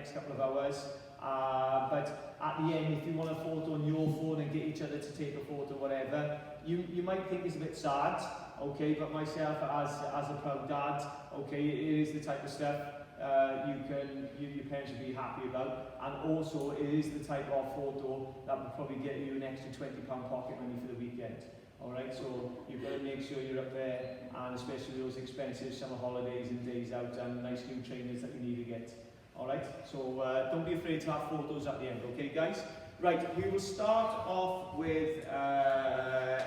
next couple of hours. But at the end, if you want a photo on your phone and get each other to take a photo, whatever, you might think it's a bit sad, okay, but myself as a proud dad, okay, it is the type of stuff your parents should be happy about, and also it is the type of photo that will probably get you an extra £20 pocket money for the weekend. Alright, so you've got to make sure you're up there, and especially those expensive summer holidays and days out and nice new trainers that you need to get. Alright, so don't be afraid to have photos at the end, okay guys? Right, we will start off with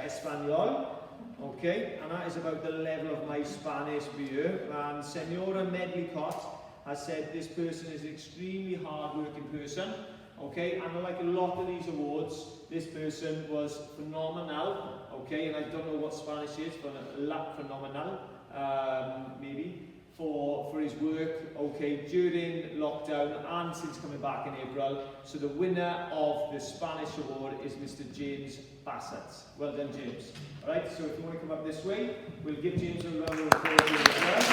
Espanol, okay, and that is about the level of my Spanish beer. And Senora Medlicott has said this person is an extremely hard-working person, okay, and like a lot of these awards, this person was phenomenal, okay, and I don't know what Spanish is, but phenomenal, maybe, for his work, okay, during lockdown and since coming back in April. So the winner of the Spanish award is Mr. James Bassett. Well done, James. All right, so if you want to come up this way, we'll give James a round of applause as well.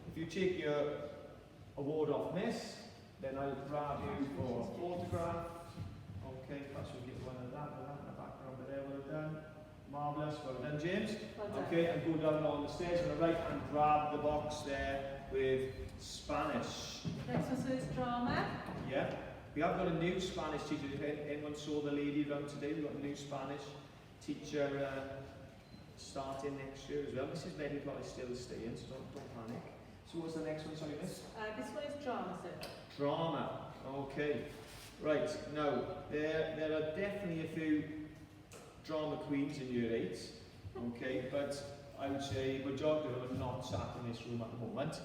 If you take your award off Miss, then I'll grab you for a photograph. Okay, perhaps we'll get one of that in the background there. Well done. Marvellous. Well done, James. Well done. Okay, and go down on the stairs on the right and grab the box there with Spanish. Next one is drama. Yeah. We have got a new Spanish teacher. If anyone saw the lady around today, we've got a new Spanish teacher starting next year as well. Mrs. Medlicott is still staying, so don't panic. So what's the next one, sorry, Miss? This one is drama, sir. Drama. Okay. Right, now, there are definitely a few drama queens in year 8, okay, but I would say majority of them are not sat in this room at the moment,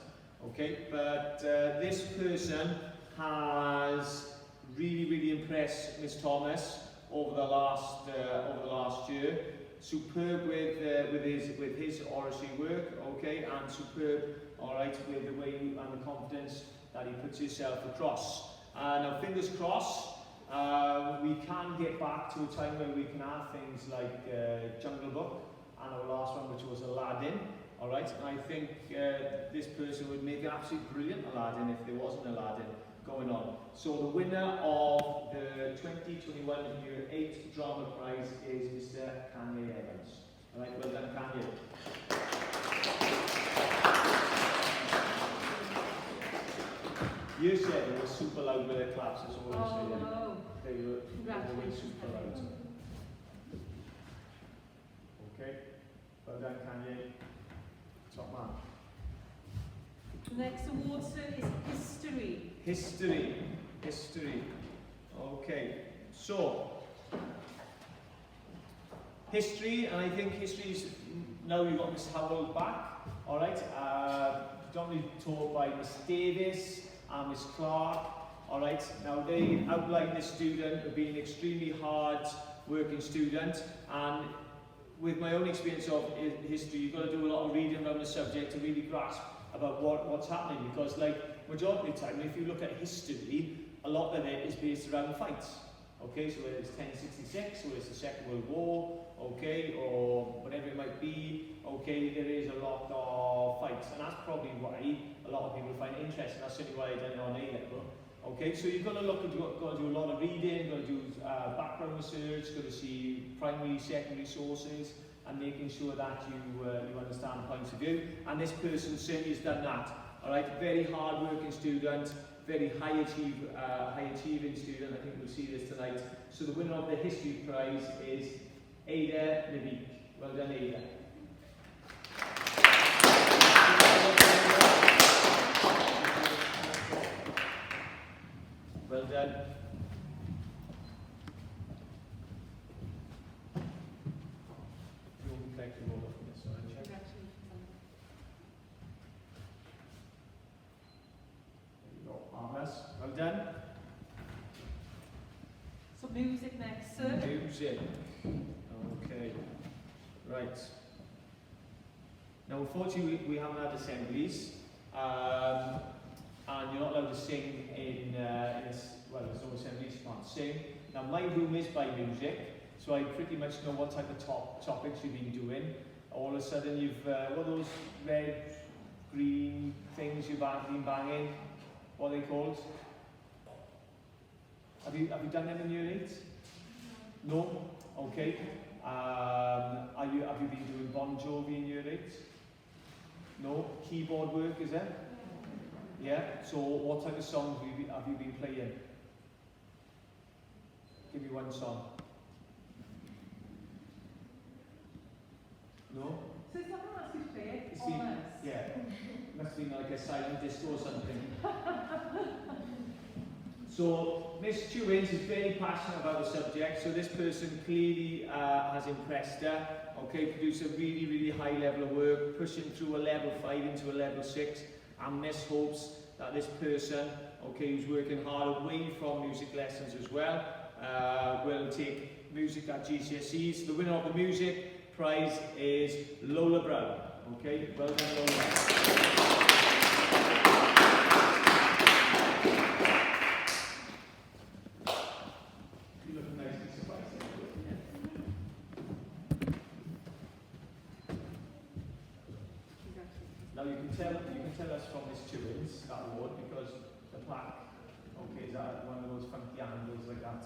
okay, but this person has really impressed Miss Thomas over the last year. Superb with his oratory work, okay, and superb, all right, with the way and the confidence that he puts himself across. Now, fingers crossed, we can get back to a time where we can have things like Jungle Book and our last one, which was Aladdin. All right, and I think this person would make an absolutely brilliant Aladdin if there was an Aladdin going on. So the winner of the 2021 Year 8 Drama Prize is Mr. Kanye Evans. All right, well done, Kanye. Year 7 was super loud with their claps, that's all I'm saying. No. They were super loud. Okay, well done, Kanye. Top man. The next award, sir, is history. History. Okay, so history, and I think history is now you've got Miss Howell back. All right, predominantly taught by Miss Davis and Miss Clark. All right, now they outlined the student as being an extremely hard working student, and with my own experience of history, you've got to do a lot of reading around the subject to really grasp about what's happening, because like majority of the time, if you look at history, a lot of it is based around fights. Okay, so whether it's 1066 or it's the Second World War, okay, or whatever it might be, okay, there is a lot of fights, and that's probably why a lot of people find it interesting. That's certainly why I done it on A-level. Okay, so you've got to look, you've got to do a lot of reading, got to do background research, got to see primary, secondary sources, and making sure that you understand points of view. And this person certainly has done that. All right, very hard-working student, very high-achieving student. I think we'll see this tonight. So the winner of the history prize is Ada Levik. Well done, Ada. Well done. You'll be collecting all of this, so I check. There you go, Armas. Well done. So music next, sir. Music. Okay. Right. Now, unfortunately, we haven't had assemblies. And you're not allowed to sing well, there's no assemblies, you can't sing. Now, my room is by music, so I pretty much know what type of topics you've been doing. all of a sudden you've, what are those red, green things you've been banging? What are they called? Have you done them in year 8? No? Okay. Have you been doing Bon Jovi in year 8? No? Keyboard work, is it? Yeah? So what type of songs have you been playing? Give me one song. No? So it's not asked you to play it, It's on been- us. Yeah. Must be like a silent disco or something. So Miss Chewins is very passionate about the subject, so this person clearly has impressed her. Okay, produced a really, really high level of work, pushing through a level 5 into a level 6, and Miss hopes that this person, okay, who's working hard away from music lessons as well, will take music at GCSEs. The winner of the music prize is Lola Brown. Okay, well done, Lola. You look nicely surprised. Now you can tell us from Miss Chewins that award because the plaque, okay, is that one of those funky angles like that.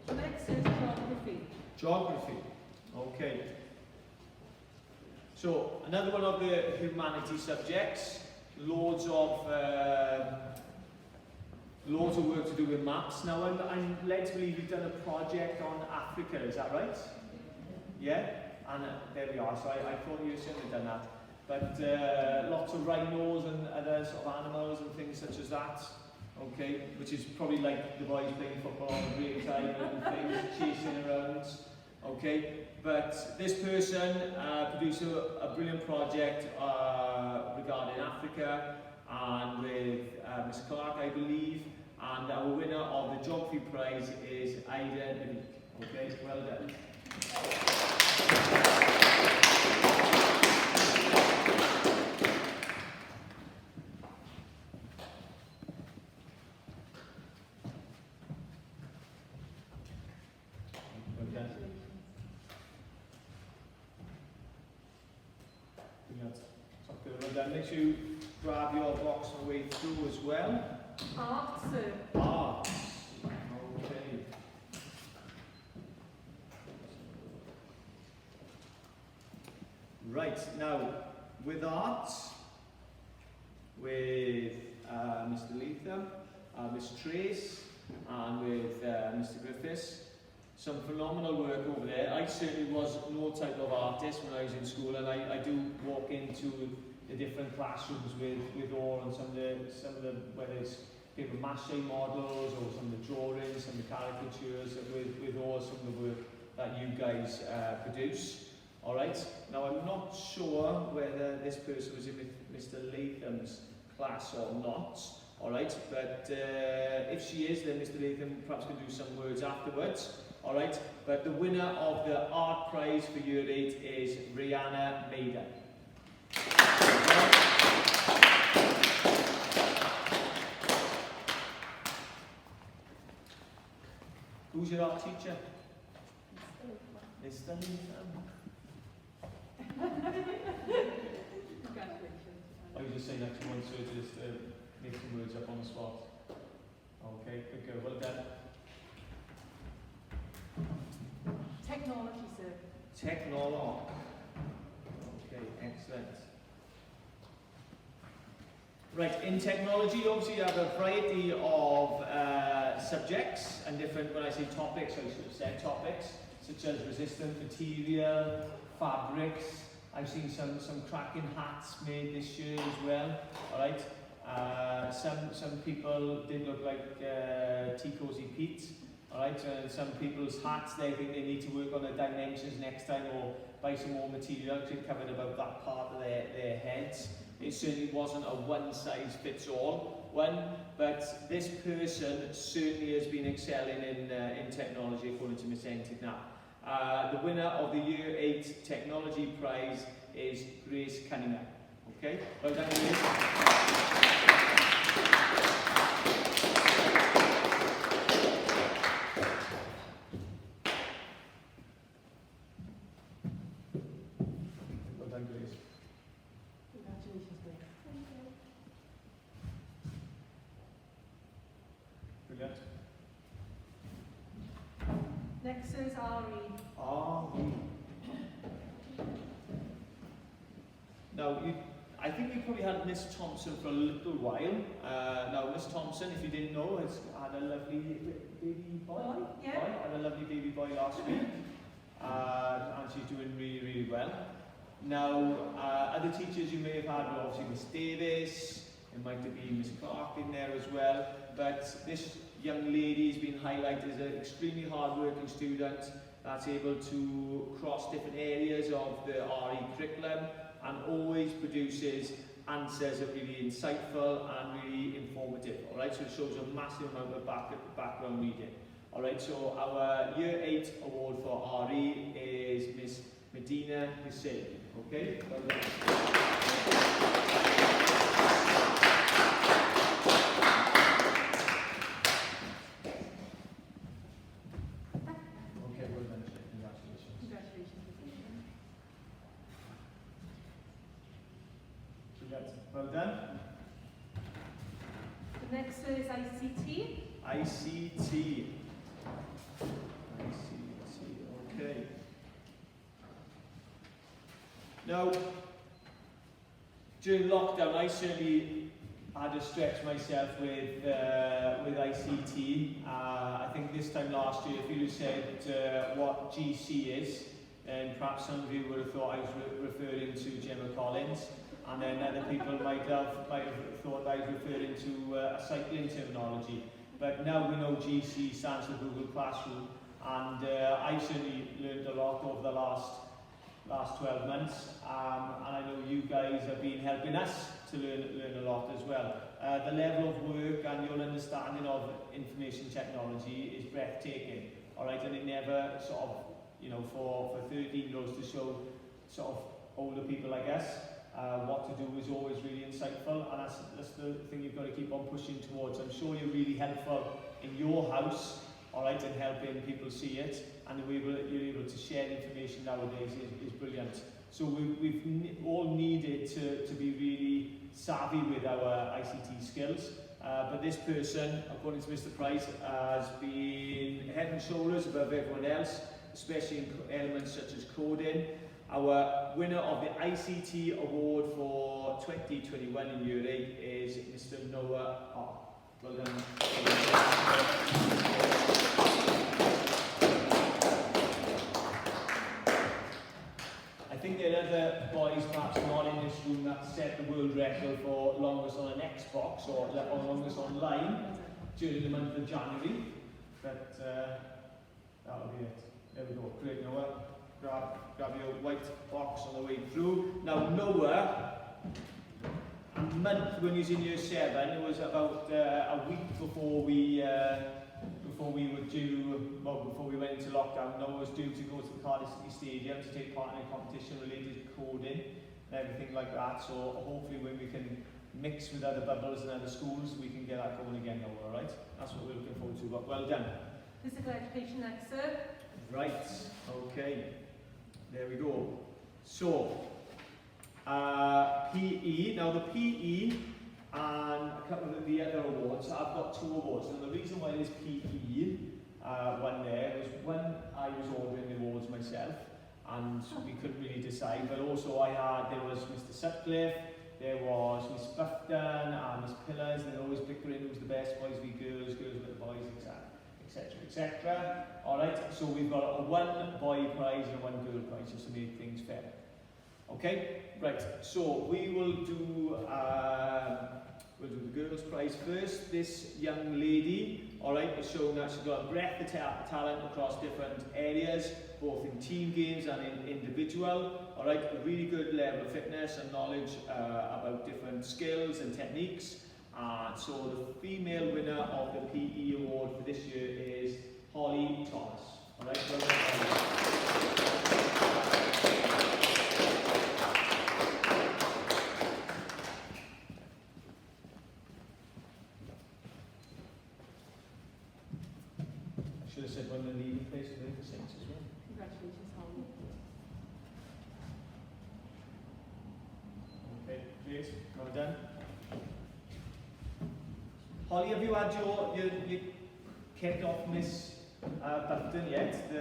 So next is geography. Geography. Okay. So another one of the humanities subjects. Loads of work to do with maps. Now I'm led to believe you've done a project on Africa. Is that right? Yeah. And there we are. So I thought you shouldn't have done that. But lots of rhinos and other sort of animals and things such as that. Okay, which is probably like the boys playing football on break time and things, chasing around. Okay, but this person produced a brilliant project regarding Africa, and with Miss Clark, I believe, and our winner of the geography prize is Ida Nadik. Okay, well done. Make sure you grab your box on the way through as well. Art, sir. Art. Okay. Right, now with art, with Mr. Leatham, Miss Trace, and with Mr. Griffiths. Some phenomenal work over there. I certainly was no type of artist when I was in school, and I do walk into the different classrooms with all and some of the whether it's paper mache models or some of the drawings, some of the caricatures with all some of the work that you guys produce. All right. Now I'm not sure whether this person was in Mr. Latham's class or not. All right, but if she is, then Mr. Latham perhaps can do some words afterwards. All right, but the winner of the art prize for year 8 is Rihanna Maida. Who's your art teacher? Mr. Latham. I was just saying that to one, so just make some words up on the spot. Okay, good girl, well done. Technology, sir. Technology. Okay, excellent. Right, in technology, obviously you have a variety of subjects and different, when I say topics, I should have said topics, such as resistant material, fabrics. I've seen some cracking hats made this year as well. All right. Some people did look like T-Cozy Pete. All right. Some people's hats, they think they need to work on the dimensions next time or buy some more material because it covered about that part of their heads. It certainly wasn't a one-size-fits-all one, but this person certainly has been excelling in technology according to Miss Entig now. The winner of the Year 8 Technology Prize is Grace Cunningham. Okay, well done, Grace. Congratulations, mate. Brilliant. Next is Ari. Now, I think you probably had Miss Thompson for a little while. Now, Miss Thompson, if you didn't know, has had a lovely baby boy. Yeah. Had a lovely baby boy last week. And she's doing really, really well. Now, other teachers you may have had were obviously Miss Davis, it might have been Miss Clark in there as well, but this young lady has been highlighted as an extremely hard-working student that's able to cross different areas of the RE curriculum and always produces answers that are really insightful and really informative. Alright, so it shows a massive amount of background reading. Alright, so our Year 8 award for RE is Miss Medina. Okay? Well done. Okay, well done. Congratulations. Congratulations. Well done. The next is ICT. ICT. Okay. Now, during lockdown, I certainly had to stretch myself with ICT. I think this time last year, if you'd have said what GC is, then perhaps some of you would have thought I was referring to Gemma Collins, and then other people might have thought I was referring to a cycling terminology. But now we know GC stands for Google Classroom, and I've certainly learned a lot over the last 12 months, and I know you guys have been helping us to learn a lot as well. The level of work and your understanding of information technology is breathtaking, all right, and it never sort of, you know, for 13-year-olds to show sort of older people like us what to do is always really insightful, and that's the thing you've got to keep on pushing towards. I'm sure you're really helpful in your house, all right, and helping people see it, and the way you're able to share information nowadays is brilliant. So we've all needed to be really savvy with our ICT skills, but this person, according to Mr. Price, has been head and shoulders above everyone else, especially in elements such as coding. Our winner of the ICT award for 2021 in Year 8 is Mr. Noah R. Well done. I think there are other boys perhaps not in this room that set the world record for longest on an Xbox or longest online during the month of January, but that'll be it. There we go. Great, Noah. Grab your white box on the way through. Now, Noah, a month when he was in Year 7, it was about a week before we went into lockdown. Noah was due to go to the Cardiff City Stadium to take part in a competition related to coding and everything like that. So hopefully when we can mix with other bubbles and other schools, we can get that going again, Noah, all right? That's what we're looking forward to, but well done. Physical education next, sir. Right, okay. There we go. So, PE. Now the PE and a couple of the other awards. I've got 2 awards, and the reason why there's PE one there was when I was ordering the awards myself, and we couldn't really decide. But also there was Mr. Sutcliffe, there was Miss Bufton, and Miss Pillars. They're always bickering who's the best, boys v girls, girls with the boys, etc. Alright, so we've got a 1 boy prize and a 1 girl prize, just to make things fair. Okay, right, so we will do the girls prize first. This young lady, alright, has shown that she's got a breadth of talent across different areas, both in team games and in individual. Alright, a really good level of fitness and knowledge about different skills and techniques. So the female winner of the PE award for this year is Holly Thomas. All right, well done, I should have said when the leading place is there for Saints as well. Congratulations, Holly. Okay, Cheers. Well done. Holly, have you had your kit off Miss Button yet?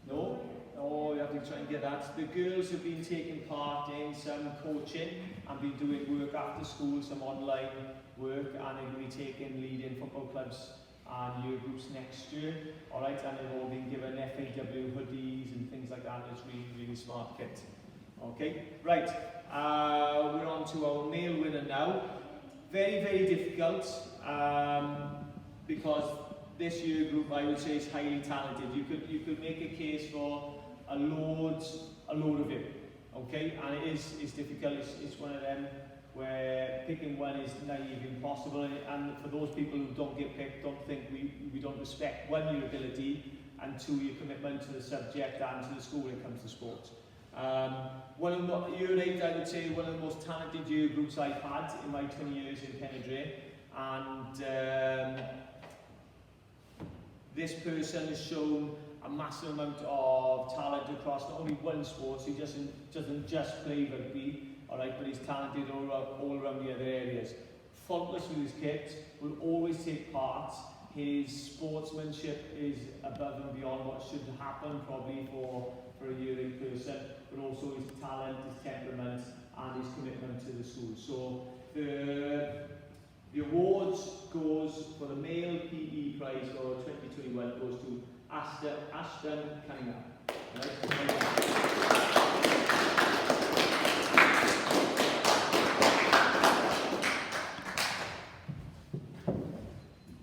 No? Oh, you have to try and get that. The girls have been taking part in some coaching and been doing work after school, some online work, and they're going to be taking lead in football clubs and year groups next year. Alright, and they've all been given FAW hoodies and things like that. It's really, really smart kit. Okay, right. We're on to our male winner now. Very, very difficult because this year group, I would say, is highly talented. You could make a case for a load of it. Okay, and it's difficult. It's one of them where picking one is naive, impossible, and for those people who don't get picked, don't think we don't respect, one, your ability, and two, your commitment to the subject and to the school when it comes to sport. One of the, year 8, I would say, one of the most talented year groups I've had in my 20 years in Penedre, and this person has shown a massive amount of talent across not only one sport. He doesn't just play rugby, alright, but he's talented all around the other areas. Faultless with his kit, will always take part. His sportsmanship is above and beyond what should happen probably for a year 8 person, but also his talent, his temperament, and his commitment to the school. So the awards goes for the male PE prize for 2021 goes to Ashton Cunningham.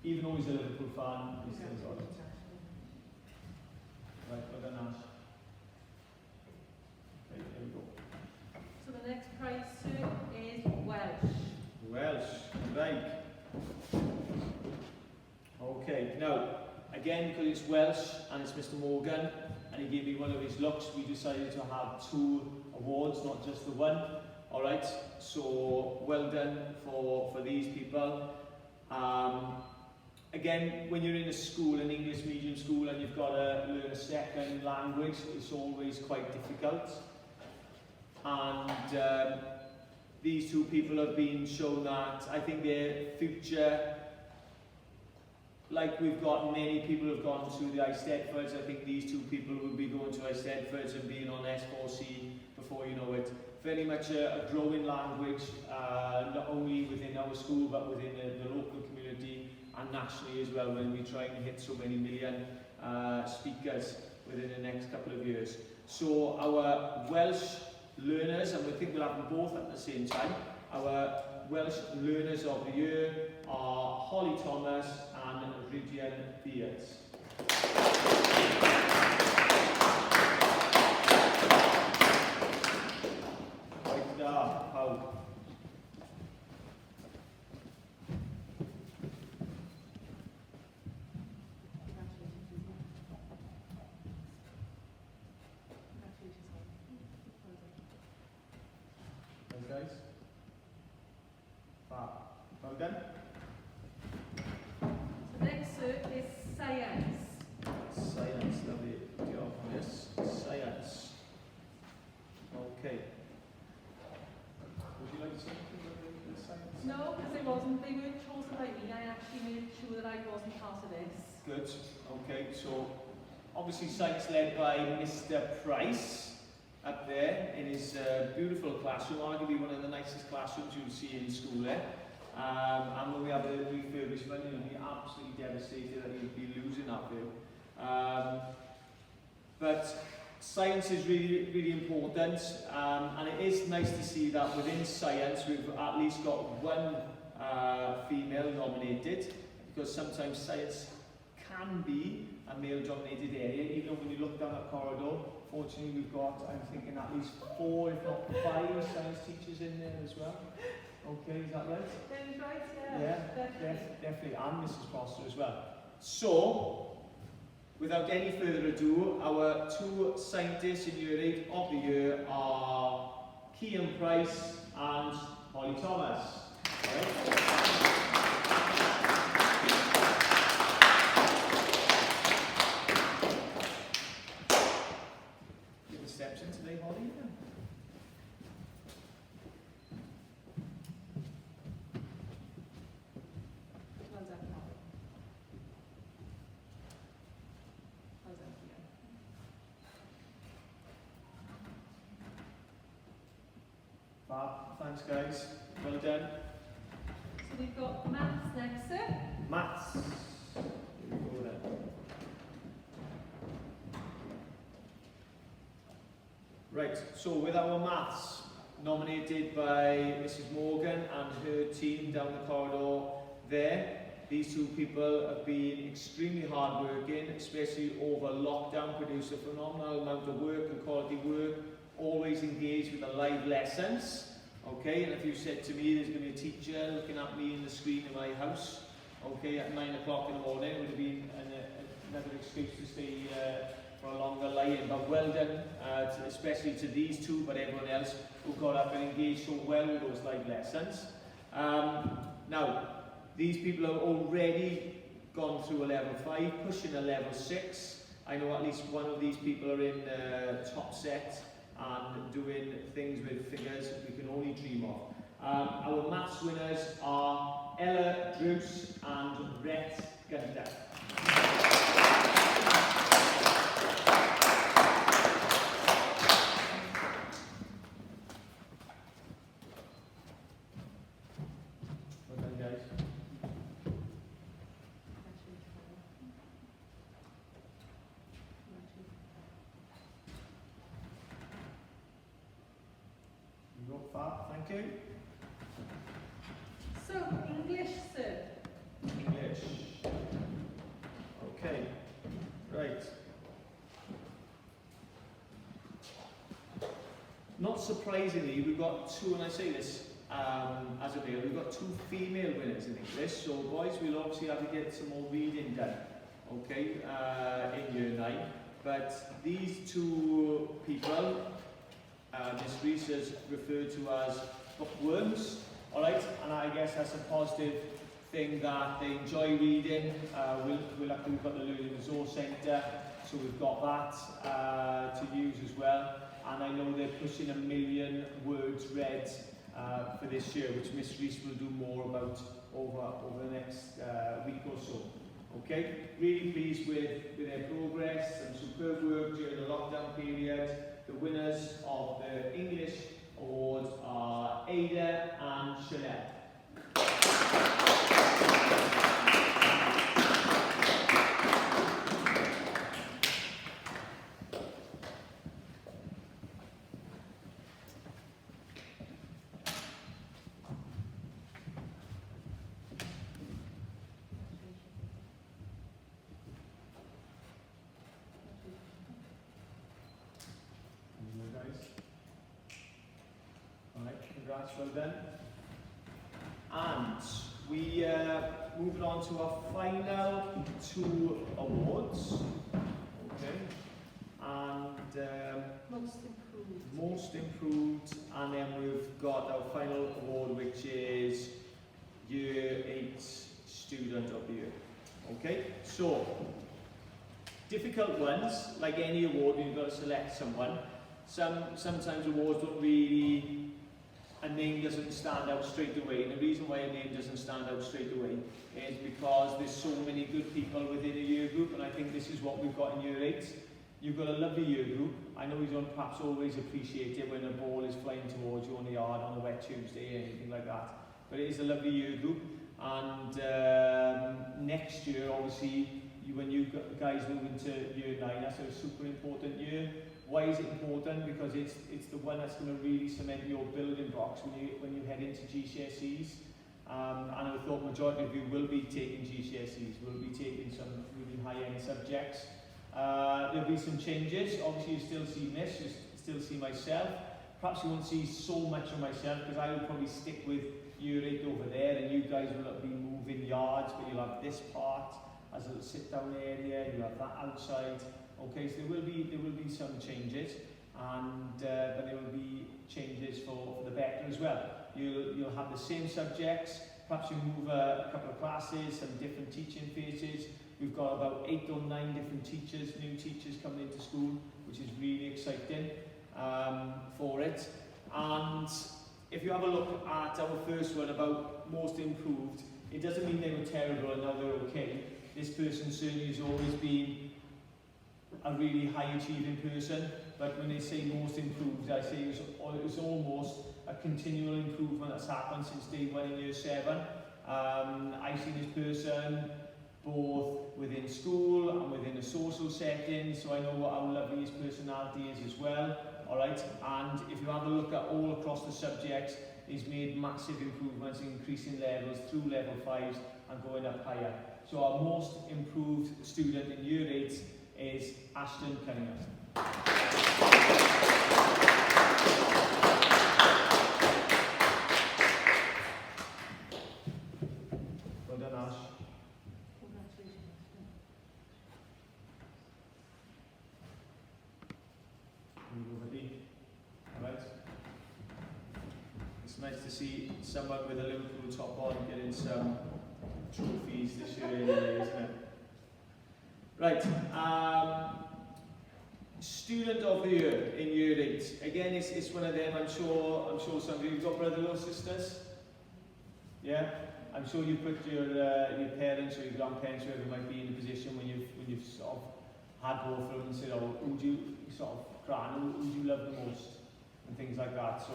Even though he's a Liverpool fan, he's still got it. Right, well done, Ash. Okay, there we go. So the next prize, sir, is Welsh. Welsh, right. Okay, now, again, because it's Welsh and it's Mr. Morgan, and he gave me one of his looks, we decided to have 2 awards, not just the one. Alright, so well done for these people. Again, when you're in a school, an English medium school, and you've got to learn a second language, it's always quite difficult. And these 2 people have been shown that I think their future, like we've got many people who have gone to the Eisteddfods, I think these 2 people will be going to Eisteddfods and being on S4C before you know it. Very much a growing language, not only within our school but within the local community and nationally as well, when we try and hit so many million speakers within the next couple of years. So our Welsh learners, and we think we'll have them both at the same time, our Welsh learners of the year are Holly Thomas and Rydian Beers. Right there, how? Guys? Well done. So next, sir, is Science. Science, lovely. Yes, science. Okay. Would you like to say anything about the science? No, because they weren't chosen by me. I actually made sure that I wasn't part of this. Good. Okay, so obviously science led by Mr. Price up there in his beautiful classroom, arguably one of the nicest classrooms you'll see in school there. And when we have the refurbishment, you'll be absolutely devastated that you'll be losing that view. But science is really, really important, and it is nice to see that within science we've at least got 1 female nominated, because sometimes science can be a male-dominated area, even though when you look down that corridor, fortunately we've got, I'm thinking, at least 4, if not 5 science teachers in there as well. Okay, is that right? That is right, yeah. Yeah, definitely, and Mrs. Foster as well. So, without any further ado, our 2 scientists in year 8 of the year are Kian Price and Holly Thomas. Right? Steps in today, Holly. Fab. Thanks guys. Well done. So we've got maths next, sir. Maths. Here we go then. Right, so with our maths, nominated by Mrs. Morgan and her team down the corridor there, these two people have been extremely hard working, especially over lockdown, produced a phenomenal amount of work and quality work, always engaged with the live lessons. Okay, and if you said to me there's going to be a teacher looking at me in the screen in my house, okay, at 9 o'clock in the morning, it would have been another excuse to stay for a longer lie-in. But well done, especially to these two, but everyone else who got up and engaged so well with those live lessons. Now, these people have already gone through a level 5, pushing a level 6. I know at least one of these people are in top set and doing things with figures we can only dream of. Our maths winners are Ella Druce and Brett Gunter. Well done, guys. You go, Fab, thank you. So, English, sir. English. Okay, right. Not surprisingly, we've got two, and I say this as a male, we've got two female winners in English. So boys, we'll obviously have to get some more reading done, okay, in year 9. But these two people, Miss Reese has referred to as bookworms, all right, and I guess that's a positive thing that they enjoy reading. We've got the Learning Resource Centre, so we've got that to use as well. And I know they're pushing 1 million words read for this year, which Miss Reese will do more about over the next week or so. Okay, really pleased with their progress and superb work during the lockdown period. The winners of the English awards are Ada and Chanel. Congrats, well done. And we moving on to our final 2 awards. Okay. And most improved, and then we've got our final award, which is Year 8 Student of the Year. Okay, so difficult ones, like any award, you've got to select someone. Sometimes awards don't really, a name doesn't stand out straight away, and the reason why a name doesn't stand out straight away is because there's so many good people within a year group, and I think this is what we've got in Year 8. You've got a lovely year group. I know you don't perhaps always appreciate it when a ball is flying towards you on the yard on a wet Tuesday or anything like that, but it is a lovely year group. And next year, obviously, when you guys move into Year 9, that's a super important year. Why is it important? Because it's the one that's going to really cement your building blocks when you head into GCSEs. And I thought majority of you will be taking GCSEs, will be taking some really high-end subjects. There'll be some changes. Obviously, you still see Miss, you still see myself. Perhaps you won't see so much of myself because I will probably stick with Year 8 over there, and you guys will be moving yards, but you'll have this part as a sit-down area, you'll have that outside. Okay, so there will be some changes, and but there will be changes for the better as well. You'll have the same subjects. Perhaps you move a couple of classes, some different teaching phases. We've got about 8 or 9 different teachers, new teachers coming into school, which is really exciting for it. And if you have a look at our first one about most improved, it doesn't mean they were terrible and now they're okay. This person certainly has always been a really high achieving person. but when they say most improved, I say it's almost a continual improvement that's happened since day 1 in year 7. I've seen this person both within school and within a social setting, so I know how lovely his personality is as well. Alright, and if you have a look at all across the subjects, he's made massive improvements, increasing levels through level 5s and going up higher. So our most improved student in year 8 is Ashton Cunningham. Well done, Ash. Alright. It's nice to see someone with a Liverpool top on getting some trophies this year anyway, isn't it? Right, student of the year in year 8. Again, it's one of them. I'm sure some of you have got brothers or sisters. Yeah, I'm sure you put your parents or your grandparents, whoever might be, in a position when you've sort of had both of them and said, oh, who do you sort of cry, who do you love the most, and things like that. So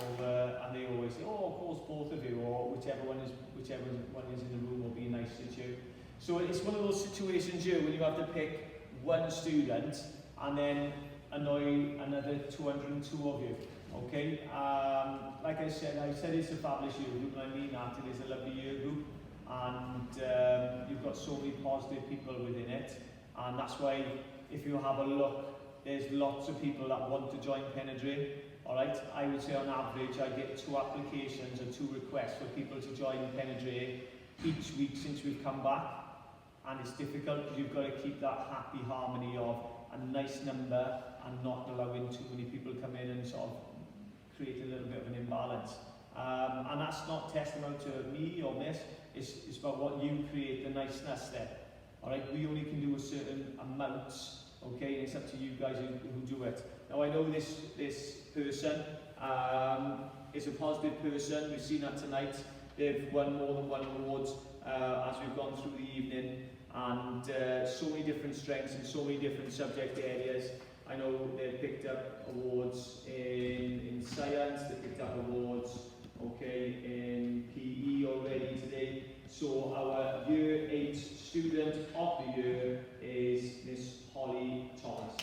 and they always say, oh, of course, both of you, or whichever one is in the room will be nice to you. So it's one of those situations here when you have to pick one student and then annoy another 202 of you. Okay, like I said it's a fabulous year group, and I mean that. It is a lovely year group, and you've got so many positive people within it, and that's why if you have a look, there's lots of people that want to join Penedre. Alright, I would say on average I get 2 applications or 2 requests for people to join Penedre each week since we've come back, and it's difficult because you've got to keep that happy harmony of a nice number and not allowing too many people come in and sort of create a little bit of an imbalance. And that's not testament to me or Miss, it's about what you create, the niceness there. Alright, we only can do a certain amount, okay, and it's up to you guys who do it. Now I know this person is a positive person, we've seen that tonight. They've won more than 1 award as we've gone through the evening, and so many different strengths in so many different subject areas. I know they've picked up awards in science, they picked up awards, okay, in PE already today. So our year 8 student of the year is Miss Holly Thomas.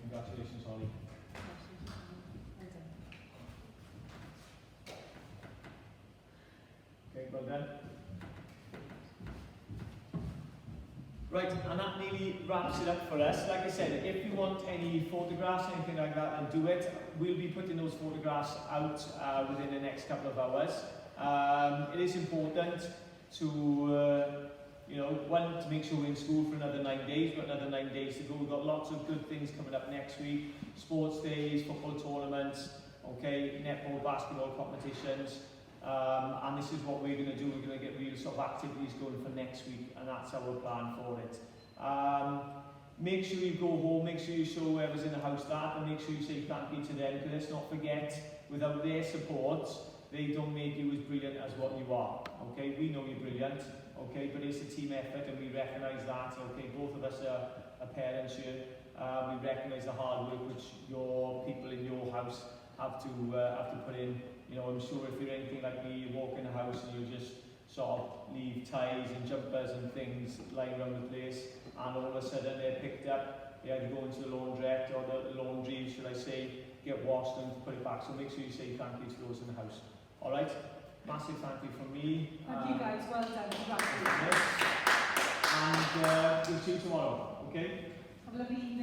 Congratulations, Holly. Okay, well done. Right, and that nearly wraps it up for us. Like I said, if you want any photographs, anything like that, then do it. We'll be putting those photographs out within the next couple of hours. It is important to, one, to make sure we're in school for another 9 days. We've got another 9 days to go. We've got lots of good things coming up next week. Sports days, football tournaments, okay, netball, basketball competitions. And this is what we're going to do. We're going to get real sort of activities going for next week, and that's our plan for it. Make sure you go home, make sure you show whoever's in the house that, and make sure you say thank you to them, because let's not forget, without their support, they don't make you as brilliant as what you are. Okay, we know you're brilliant, okay, but it's a team effort, and we recognise that. Okay, both of us are parents here. We recognise the hard work which your people in your house have to put in. I'm sure if you're anything like me, you walk in the house and you just sort of leave ties and jumpers and things lying around the place, and all of a sudden they're picked up, they either go into the laundrette or the laundry, should I say, get washed and put it back. So make sure you say thank you to those in the house. Alright, massive thank you from me. Thank you guys, well done. Yes. And we'll see you tomorrow, okay? Have a lovely evening.